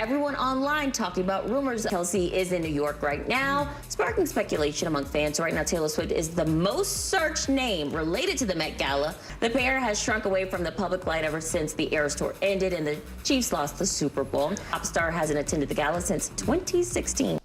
everyone online talking about rumors Kelce is in New York right now, sparking speculation among fans. So right now, Taylor Swift is the most searched name related to the Met Gala. The pair has shrunk away from the public light ever since the Eras Tour ended and the Chiefs lost the Super Bowl. Popstar hasn't attended the gala since 2016.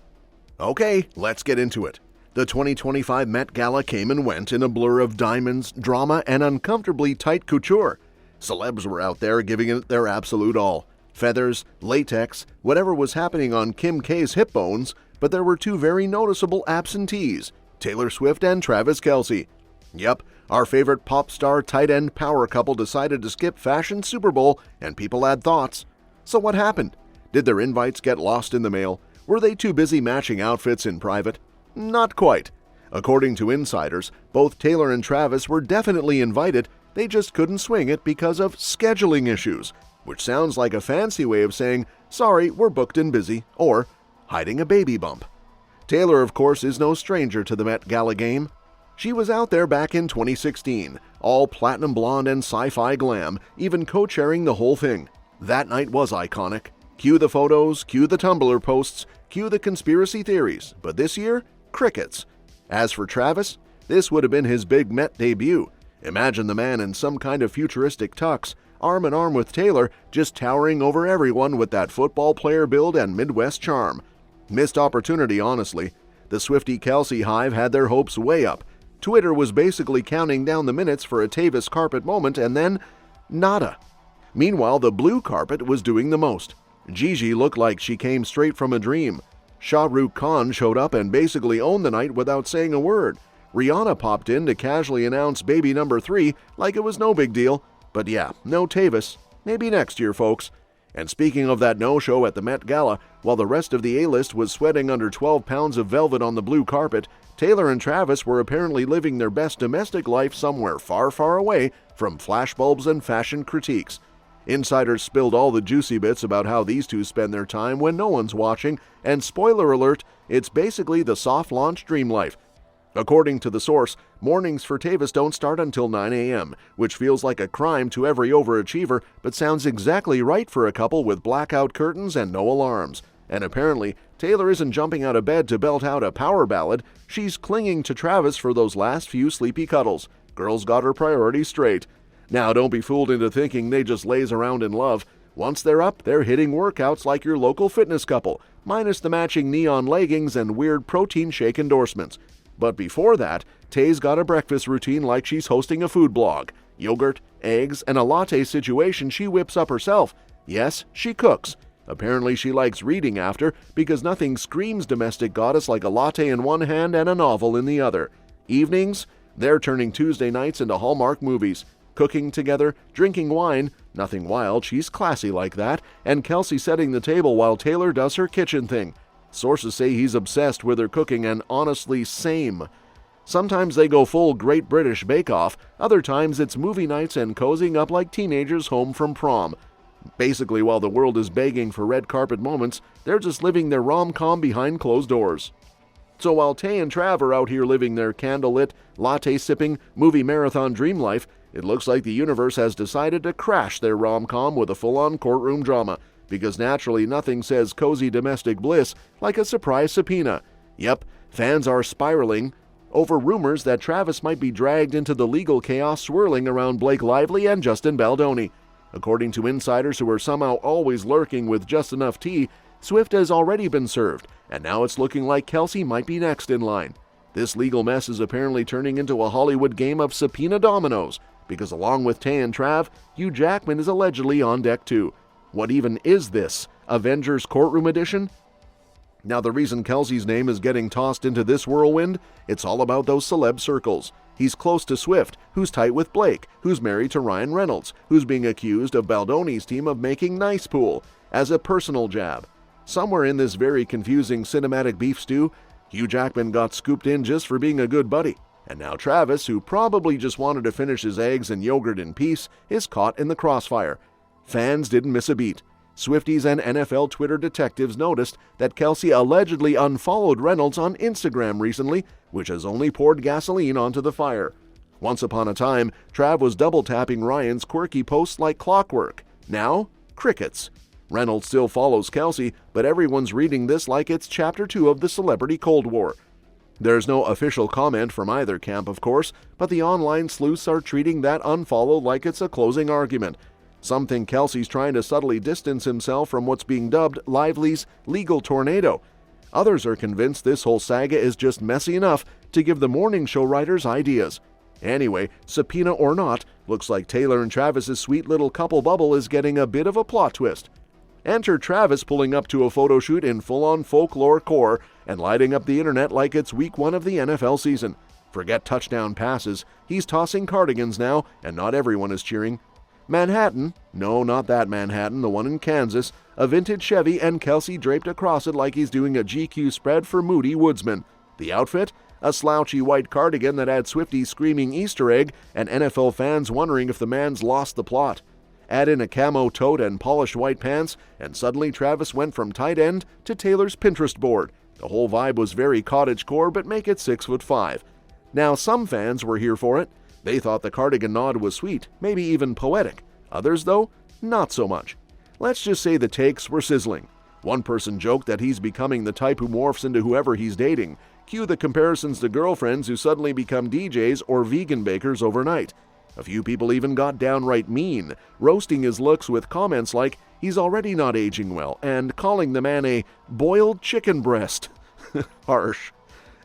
Okay, let's get into it. The 2025 Met Gala came and went in a blur of diamonds, drama, and uncomfortably tight couture. Celebs were out there giving it their absolute all. Feathers, latex, whatever was happening on Kim K's hip bones, but there were two very noticeable absentees, Taylor Swift and Travis Kelce. Yep, our favorite pop star tight end power couple decided to skip Fashion Super Bowl, and people had thoughts. So what happened? Did their invites get lost in the mail? Were they too busy matching outfits in private? Not quite. According to insiders, both Taylor and Travis were definitely invited, they just couldn't swing it because of scheduling issues, which sounds like a fancy way of saying, sorry, we're booked and busy, or hiding a baby bump. Taylor, of course, is no stranger to the Met Gala game. She was out there back in 2016, all platinum blonde and sci-fi glam, even co-chairing the whole thing. That night was iconic. Cue the photos, cue the Tumblr posts, cue the conspiracy theories, but this year, crickets. As for Travis, this would have been his big Met debut. Imagine the man in some kind of futuristic tux, arm in arm with Taylor, just towering over everyone with that football player build and Midwest charm. Missed opportunity, honestly. The Swiftie-Kelce hive had their hopes way up. Twitter was basically counting down the minutes for a Tavis carpet moment, and then nada. Meanwhile, the blue carpet was doing the most. Gigi looked like she came straight from a dream. Shah Rukh Khan showed up and basically owned the night without saying a word. Rihanna popped in to casually announce baby number 3 like it was no big deal. But yeah, no Tavis. Maybe next year, folks. And speaking of that no-show at the Met Gala, while the rest of the A-list was sweating under 12 pounds of velvet on the blue carpet, Taylor and Travis were apparently living their best domestic life somewhere far, far away from flashbulbs and fashion critiques. Insiders spilled all the juicy bits about how these two spend their time when no one's watching, and spoiler alert, it's basically the soft launch dream life. According to the source, mornings for Tavis don't start until 9 a.m., which feels like a crime to every overachiever, but sounds exactly right for a couple with blackout curtains and no alarms. And apparently, Taylor isn't jumping out of bed to belt out a power ballad, she's clinging to Travis for those last few sleepy cuddles. Girl's got her priorities straight. Now, don't be fooled into thinking they just laze around in love. Once they're up, they're hitting workouts like your local fitness couple, minus the matching neon leggings and weird protein shake endorsements. But before that, Tay's got a breakfast routine like she's hosting a food blog. Yogurt, eggs, and a latte situation she whips up herself. Yes, she cooks. Apparently she likes reading after, because nothing screams domestic goddess like a latte in one hand and a novel in the other. Evenings? They're turning Tuesday nights into Hallmark movies. Cooking together, drinking wine, nothing wild, she's classy like that, and Kelce setting the table while Taylor does her kitchen thing. Sources say he's obsessed with her cooking and honestly same. Sometimes they go full Great British Bake Off, other times it's movie nights and cozying up like teenagers home from prom. Basically, while the world is begging for red carpet moments, they're just living their rom-com behind closed doors. So while Tay and Trav are out here living their candlelit, latte-sipping, movie marathon dream life, it looks like the universe has decided to crash their rom-com with a full-on courtroom drama, because naturally nothing says cozy domestic bliss like a surprise subpoena. Yep, fans are spiraling over rumors that Travis might be dragged into the legal chaos swirling around Blake Lively and Justin Baldoni. According to insiders who are somehow always lurking with just enough tea, Swift has already been served, and now it's looking like Kelce might be next in line. This legal mess is apparently turning into a Hollywood game of subpoena dominoes, because along with Tay and Trav, Hugh Jackman is allegedly on deck too. What even is this? Avengers Courtroom Edition? Now, the reason Kelce's name is getting tossed into this whirlwind, it's all about those celeb circles. He's close to Swift, who's tight with Blake, who's married to Ryan Reynolds, who's being accused of Baldoni's team of making nice pool as a personal jab. Somewhere in this very confusing cinematic beef stew, Hugh Jackman got scooped in just for being a good buddy. And now Travis, who probably just wanted to finish his eggs and yogurt in peace, is caught in the crossfire. Fans didn't miss a beat. Swifties and NFL Twitter detectives noticed that Kelce allegedly unfollowed Reynolds on Instagram recently, which has only poured gasoline onto the fire. Once upon a time, Trav was double-tapping Ryan's quirky posts like clockwork. Now, crickets. Reynolds still follows Kelce, but everyone's reading this like it's Chapter 2 of the Celebrity Cold War. There's no official comment from either camp, of course, but the online sleuths are treating that unfollow like it's a closing argument. Some think Kelce's trying to subtly distance himself from what's being dubbed Lively's legal tornado. Others are convinced this whole saga is just messy enough to give the morning show writers ideas. Anyway, subpoena or not, looks like Taylor and Travis's sweet little couple bubble is getting a bit of a plot twist. Enter Travis pulling up to a photo shoot in full-on folklore core and lighting up the internet like it's week 1 of the NFL season. Forget touchdown passes, he's tossing cardigans now, and not everyone is cheering. Manhattan, no, not that Manhattan, the one in Kansas, a vintage Chevy and Kelce draped across it like he's doing a GQ spread for Moody Woodsman. The outfit? A slouchy white cardigan that had Swifties screaming Easter egg and NFL fans wondering if the man's lost the plot. Add in a camo tote and polished white pants, and suddenly Travis went from tight end to Taylor's Pinterest board. The whole vibe was very cottagecore, but make it 6'5". Now, some fans were here for it. They thought the cardigan nod was sweet, maybe even poetic. Others, though, not so much. Let's just say the takes were sizzling. One person joked that he's becoming the type who morphs into whoever he's dating. Cue the comparisons to girlfriends who suddenly become DJs or vegan bakers overnight. A few people even got downright mean, roasting his looks with comments like he's already not aging well and calling the man a boiled chicken breast. Harsh.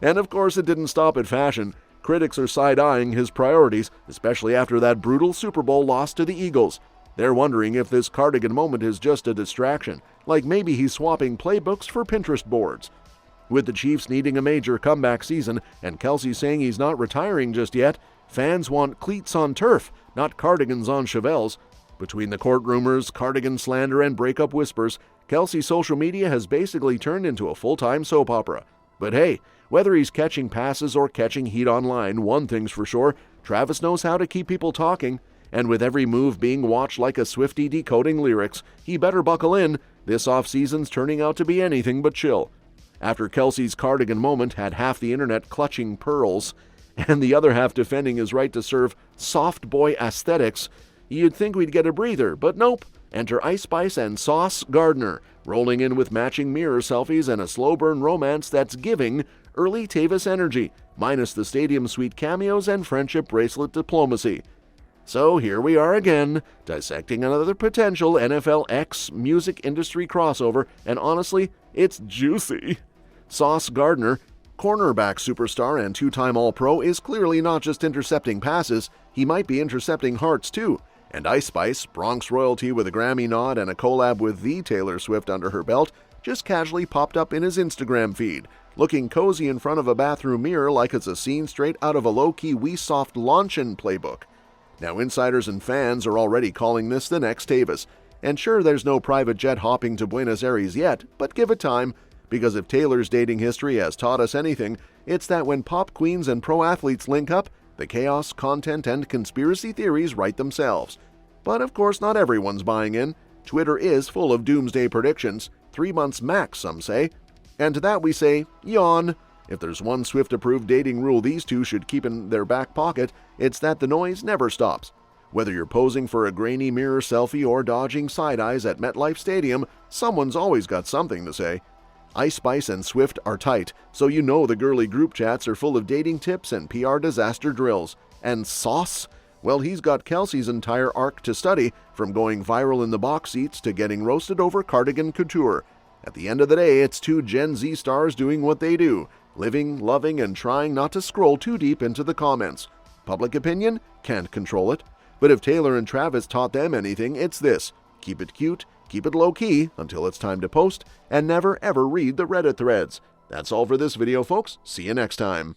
And of course it didn't stop at fashion. Critics are side-eyeing his priorities, especially after that brutal Super Bowl loss to the Eagles. They're wondering if this cardigan moment is just a distraction, like maybe he's swapping playbooks for Pinterest boards. With the Chiefs needing a major comeback season and Kelce saying he's not retiring just yet, fans want cleats on turf, not cardigans on Chevelles. Between the court rumors, cardigan slander, and breakup whispers, Kelce's social media has basically turned into a full-time soap opera. But hey, whether he's catching passes or catching heat online, one thing's for sure, Travis knows how to keep people talking. And with every move being watched like a Swiftie decoding lyrics, he better buckle in. This off-season's turning out to be anything but chill. After Kelce's cardigan moment had half the internet clutching pearls, and the other half defending his right to serve soft boy aesthetics, you'd think we'd get a breather, but nope. Enter Ice Spice and Sauce Gardner, rolling in with matching mirror selfies and a slow burn romance that's giving early Tavis energy, minus the stadium suite cameos and friendship bracelet diplomacy. So here we are again, dissecting another potential NFL X music industry crossover, and honestly, it's juicy. Sauce Gardner, cornerback superstar and two-time All-Pro, is clearly not just intercepting passes, he might be intercepting hearts too. And Ice Spice, Bronx royalty with a Grammy nod and a collab with the Taylor Swift under her belt, just casually popped up in his Instagram feed, looking cozy in front of a bathroom mirror like it's a scene straight out of a low-key We Soft launchin' playbook. Now insiders and fans are already calling this the next Tavis, and sure there's no private jet hopping to Buenos Aires yet, but give it time, because if Taylor's dating history has taught us anything, it's that when pop queens and pro athletes link up, the chaos, content, and conspiracy theories write themselves. But of course not everyone's buying in. Twitter is full of doomsday predictions, 3 months max some say, and to that we say, yawn. If there's one Swift-approved dating rule these two should keep in their back pocket, it's that the noise never stops. Whether you're posing for a grainy mirror selfie or dodging side-eyes at MetLife Stadium, someone's always got something to say. Ice Spice and Swift are tight, so you know the girly group chats are full of dating tips and PR disaster drills. And Sauce? Well, he's got Kelce's entire arc to study, from going viral in the box seats to getting roasted over cardigan couture. At the end of the day, it's two Gen Z stars doing what they do, living, loving, and trying not to scroll too deep into the comments. Public opinion? Can't control it. But if Taylor and Travis taught them anything, it's this. Keep it cute, keep it low-key until it's time to post, and never ever read the Reddit threads. That's all for this video, folks. See you next time.